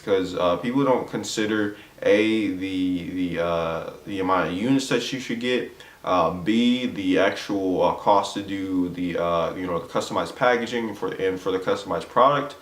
because people don't consider the amount of units that you should get, B, the actual cost to do the the customized packaging for the customized product,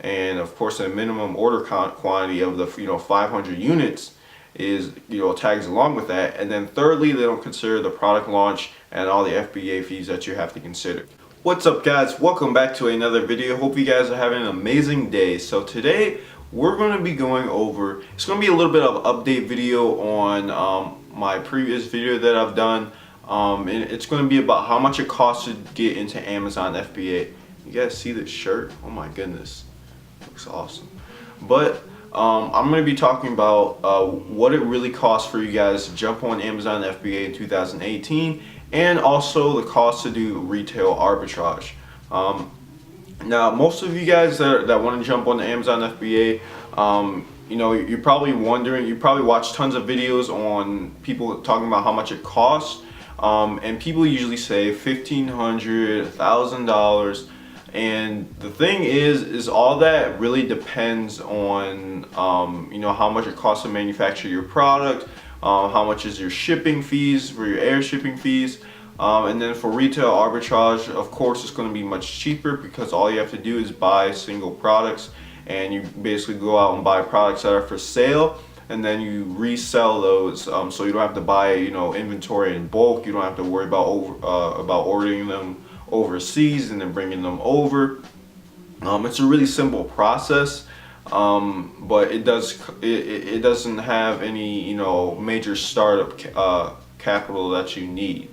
and of course the minimum order quantity of the 500 units is tags along with that. And then thirdly, they don't consider the product launch and all the FBA fees that you have to consider. What's up, guys? Welcome back to another video. Hope you guys are having an amazing day. So today we're going to be going over, it's going to be a little bit of an update video on my previous video that I've done, and it's going to be about how much it costs to get into Amazon FBA. You guys see this shirt? Oh my goodness, looks awesome. But I'm going to be talking about what it really costs for you guys to jump on Amazon FBA in 2018, and also the cost to do retail arbitrage. Now, most of you guys that want to jump on the Amazon FBA, you're probably wondering, you probably watch tons of videos on people talking about how much it costs, and people usually say $1,500, $1,000. And the thing is all that really depends on how much it costs to manufacture your product, how much is your shipping fees for your air shipping fees, and then for retail arbitrage, of course, it's going to be much cheaper because all you have to do is buy single products, and you basically go out and buy products that are for sale, and then you resell those, so you don't have to buy inventory in bulk. You don't have to worry about ordering them overseas and then bringing them over. It's a really simple process, but it doesn't have any major startup capital that you need.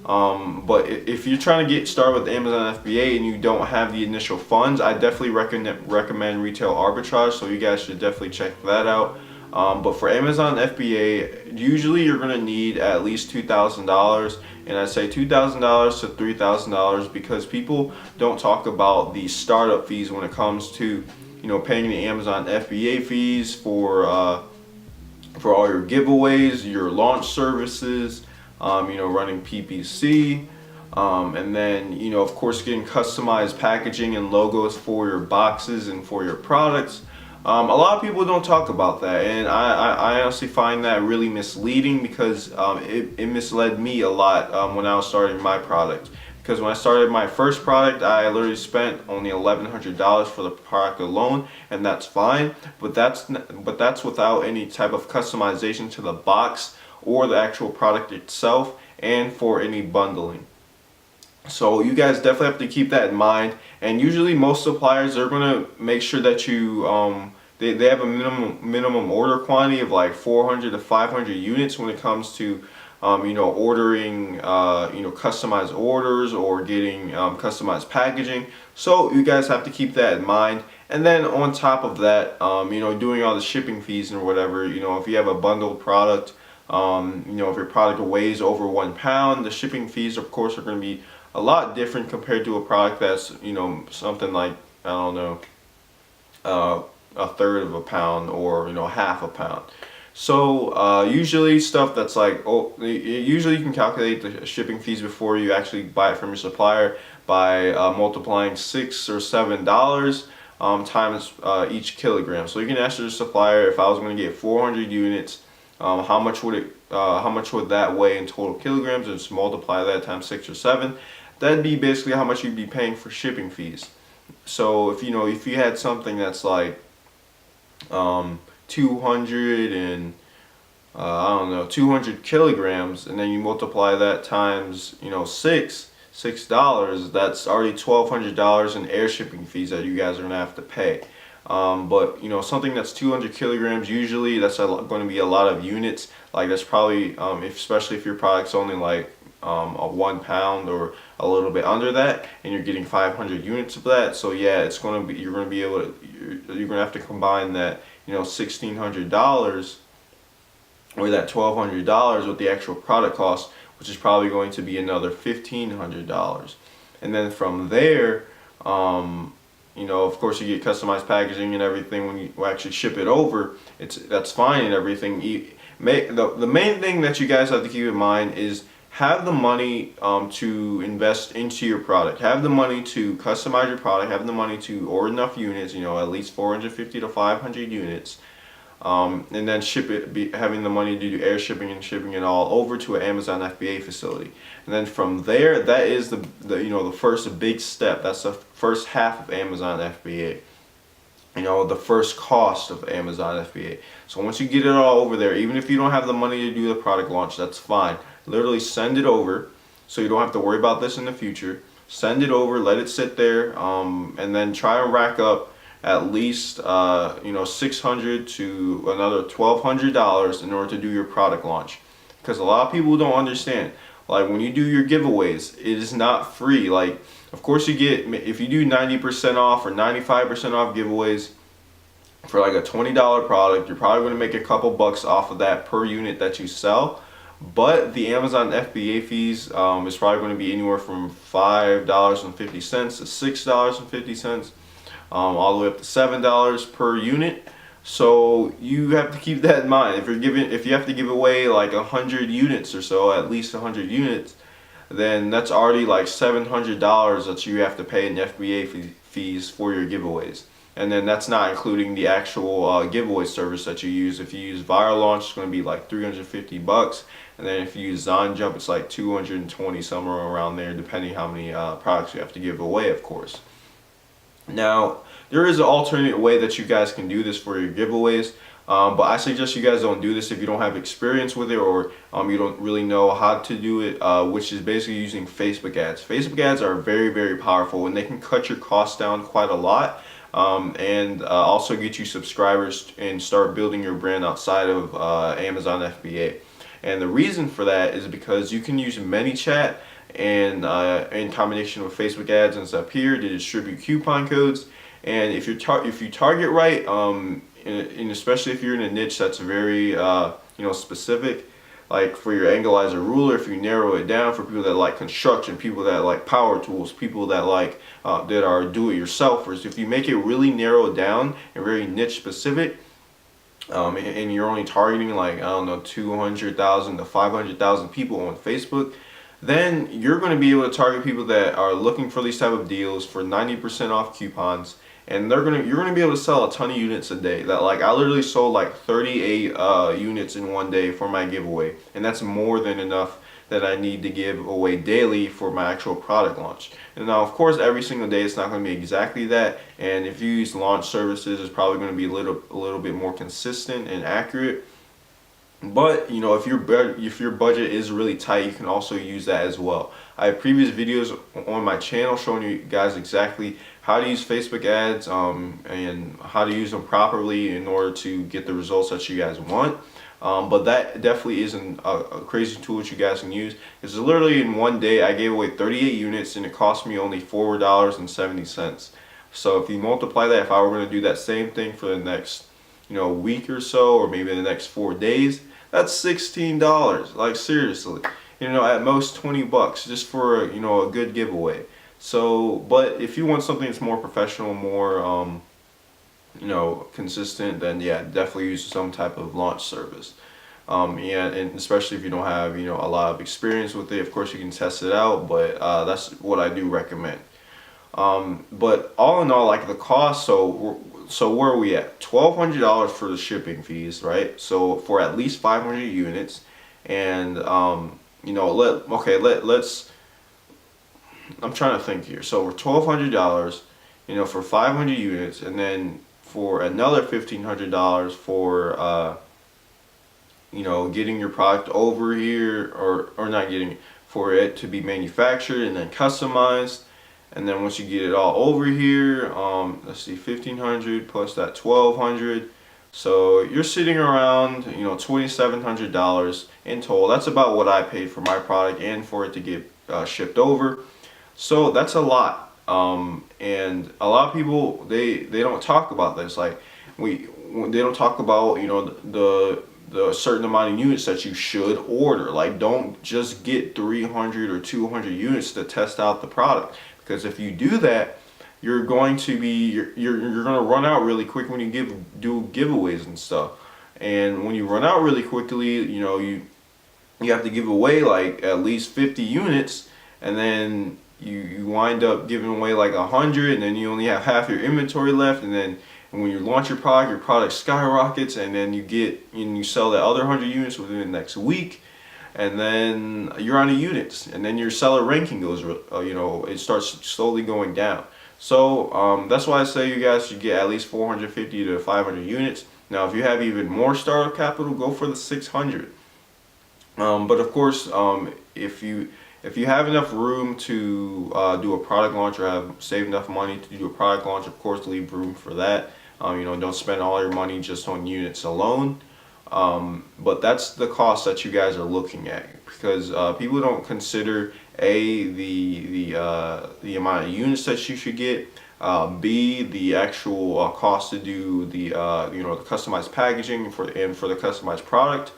But if you're trying to get started with Amazon FBA and you don't have the initial funds, I definitely recommend retail arbitrage, so you guys should definitely check that out. But for Amazon FBA, usually you're going to need at least $2,000, and I say $2,000 to $3,000 because people don't talk about the startup fees when it comes to paying the Amazon FBA fees for all your giveaways, your launch services, running PPC, and then of course getting customized packaging and logos for your boxes and for your products. A lot of people don't talk about that, and I honestly find that really misleading because it misled me a lot when I was starting my product. Because when I started my first product, I literally spent only $1,100 for the product alone, and that's fine. But that's without any type of customization to the box or the actual product itself, and for any bundling. So you guys definitely have to keep that in mind. And usually most suppliers are going to make sure that you they have a minimum order quantity of like 400 to 500 units when it comes to ordering customized orders or getting customized packaging. So you guys have to keep that in mind. And then on top of that, doing all the shipping fees and whatever, if you have a bundled product, if your product weighs over 1 pound, the shipping fees of course are going to be a lot different compared to a product that's something like, I don't know, a third of a pound or half a pound. So usually stuff that's like, usually you can calculate the shipping fees before you actually buy it from your supplier by multiplying $6 or $7 times each kilogram. So you can ask your supplier, if I was going to get 400 units, how much would that weigh in total kilograms, and just multiply that times 6 or 7. That'd be basically how much you'd be paying for shipping fees. So if you had something that's like 200 and I don't know, 200 kilograms, and then you multiply that times $6, that's already $1,200 in air shipping fees that you guys are gonna have to pay. But something that's 200 kilograms, usually that's going to be a lot of units. Like that's probably especially if your product's only like a 1 pound or a little bit under that, and you're getting 500 units of that. So yeah, it's going to be, you're going to have to combine that $1,600 or that $1,200 with the actual product cost, which is probably going to be another $1,500. And then from there, of course you get customized packaging and everything when you actually ship it over. That's fine and everything. The main thing that you guys have to keep in mind is have the money to invest into your product. Have the money to customize your product. Have the money to order enough units, at least 450 to 500 units. And then ship it, having the money to do air shipping and shipping it all over to an Amazon FBA facility. And then from there, that is the first big step. That's the first half of Amazon FBA. The first cost of Amazon FBA. So once you get it all over there, even if you don't have the money to do the product launch, that's fine. Literally send it over, so you don't have to worry about this in the future. Send it over, let it sit there, and then try and rack up at least $600 to another $1,200 in order to do your product launch. Because a lot of people don't understand. Like when you do your giveaways, it is not free. Like, of course you get, if you do 90% off or 95% off giveaways for like a $20 product, you're probably going to make a couple bucks off of that per unit that you sell. But the Amazon FBA fees is probably going to be anywhere from $5.50 to $6.50, all the way up to $7 per unit. So you have to keep that in mind. If you have to give away like 100 units or so, at least 100 units, then that's already like $700 that you have to pay in FBA fees for your giveaways. And then that's not including the actual giveaway service that you use. If you use Viral Launch, it's going to be like $350. And then if you use ZonJump, it's like 220, somewhere around there, depending how many products you have to give away, of course. Now, there is an alternate way that you guys can do this for your giveaways, but I suggest you guys don't do this if you don't have experience with it, or you don't really know how to do it, which is basically using Facebook ads. Facebook ads are very, very powerful, and they can cut your costs down quite a lot, and also get you subscribers and start building your brand outside of Amazon FBA. And the reason for that is because you can use ManyChat and in combination with Facebook ads and stuff here to distribute coupon codes. And if you target right, and especially if you're in a niche that's very specific, like for your anglizer ruler, if you narrow it down for people that like construction, people that like power tools, people that like that are do-it-yourselfers, if you make it really narrowed down and very niche specific, and you're only targeting like, I don't know, 200,000 to 500,000 people on Facebook, then you're going to be able to target people that are looking for these type of deals for 90% off coupons, and you're going to be able to sell a ton of units a day. That, like, I literally sold like 38 units in one day for my giveaway, and that's more than enough that I need to give away daily for my actual product launch. And now, of course, every single day it's not going to be exactly that, and if you use launch services, it's probably going to be a little bit more consistent and accurate. But if your budget is really tight, you can also use that as well. I have previous videos on my channel showing you guys exactly how to use Facebook ads and how to use them properly in order to get the results that you guys want. But that definitely isn't a crazy tool that you guys can use. It's literally in one day I gave away 38 units and it cost me only $4.70. So if you multiply that, if I were going to do that same thing for the next week or so, or maybe the next 4 days, that's $16. Like, seriously, at most $20 just for a good giveaway. So, but if you want something that's more professional, more consistent, then yeah, definitely use some type of launch service. Yeah, and especially if you don't have a lot of experience with it, of course you can test it out, but that's what I do recommend. But all in all, like the cost, so where are we at? $1,200 for the shipping fees, right? So for at least 500 units, and let's. I'm trying to think here. So we're $1,200, for 500 units, and then for another $1,500 for getting your product over here, or not getting it, for it to be manufactured and then customized. And then once you get it all over here, let's see, $1,500 plus that $1,200. So you're sitting around, $2,700 in total. That's about what I paid for my product and for it to get shipped over. So that's a lot. And a lot of people, they don't talk about this. Like they don't talk about, the certain amount of units that you should order. Like, don't just get 300 or 200 units to test out the product. Because if you do that, you're going to run out really quick when you do giveaways and stuff. And when you run out really quickly, you have to give away like at least 50 units, and then you wind up giving away like 100, and then you only have half your inventory left, and then when you launch your product skyrockets, and then you sell the other 100 units within the next week, and then you're on the units, and then your seller ranking goes, it starts slowly going down. So that's why I say you guys should get at least 450 to 500 units. Now, if you have even more startup capital, go for the 600. But of course, if you have enough room to do a product launch, or have saved enough money to do a product launch, of course, leave room for that. Don't spend all your money just on units alone. But that's the cost that you guys are looking at, because people don't consider the amount of units that you should get, B, the actual cost to do the the customized packaging for the customized product,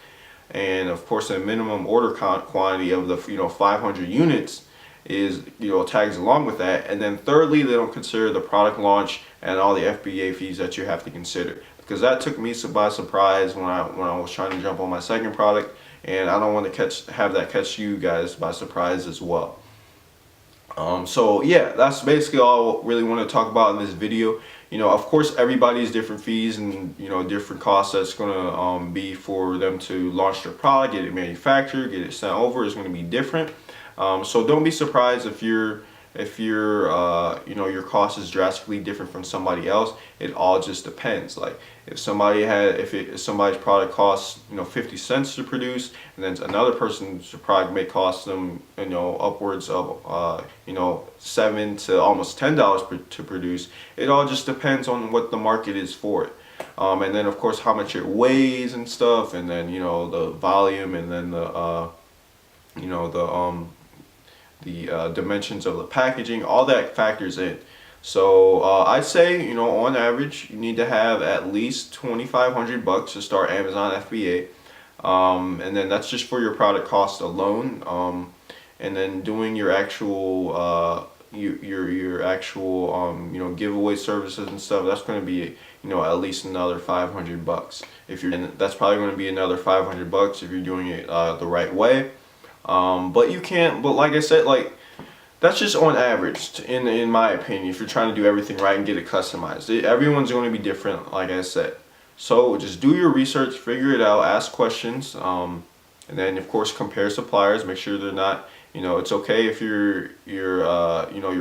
and of course the minimum order quantity of the 500 units is tags along with that. And then thirdly, they don't consider the product launch and all the FBA fees that you have to consider, because that took me by surprise when I was trying to jump on my second product, and I don't want to have that catch you guys by surprise as well. So yeah, that's basically all I really want to talk about in this video. Of course, everybody's different fees and different costs that's gonna be for them to launch their product, get it manufactured, get it sent over, is going to be different. So don't be surprised if your cost is drastically different from somebody else. It all just depends. Like if somebody's product costs 50 cents to produce, and then another person's product may cost them upwards of $7 to almost $10 to produce. It all just depends on what the market is for it. And then of course how much it weighs and stuff, and then the volume, and then the dimensions of the packaging, all that factors in. So I'd say on average you need to have at least 2,500 bucks to start Amazon FBA, and then that's just for your product cost alone. And then doing your actual giveaway services and stuff, that's going to be at least another 500 bucks. And that's probably going to be another 500 bucks if you're doing it the right way. But like I said, that's just on average, in my opinion, if you're trying to do everything right and get it customized. Everyone's going to be different, like I said. So just do your research, figure it out, ask questions, and then of course compare suppliers. Make sure they're not, it's okay if your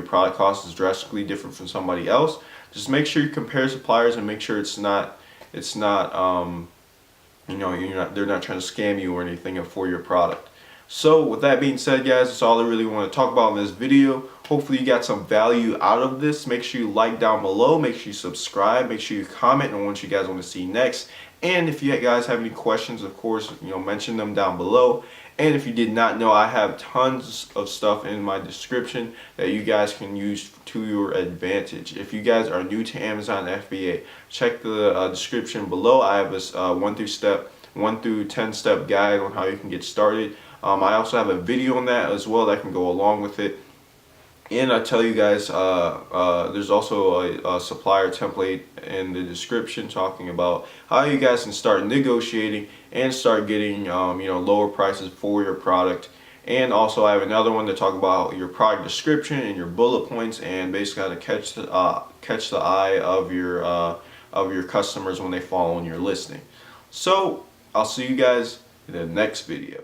product cost is drastically different from somebody else. Just make sure you compare suppliers and make sure they're not trying to scam you or anything for your product. So with that being said, guys, that's all I really want to talk about in this video. Hopefully you got some value out of this. Make sure you like down below, make sure you subscribe, make sure you comment on what you guys want to see next. And if you guys have any questions, of course, mention them down below. And if you did not know, I have tons of stuff in my description that you guys can use to your advantage. If you guys are new to Amazon FBA, check the description below. I have this 1 through 10 step guide on how you can get started. I also have a video on that as well that can go along with it. And I tell you guys, there's also a supplier template in the description talking about how you guys can start negotiating and start getting lower prices for your product. And also I have another one to talk about your product description and your bullet points, and basically how to catch the eye of your customers when they fall on your listing. So I'll see you guys in the next video.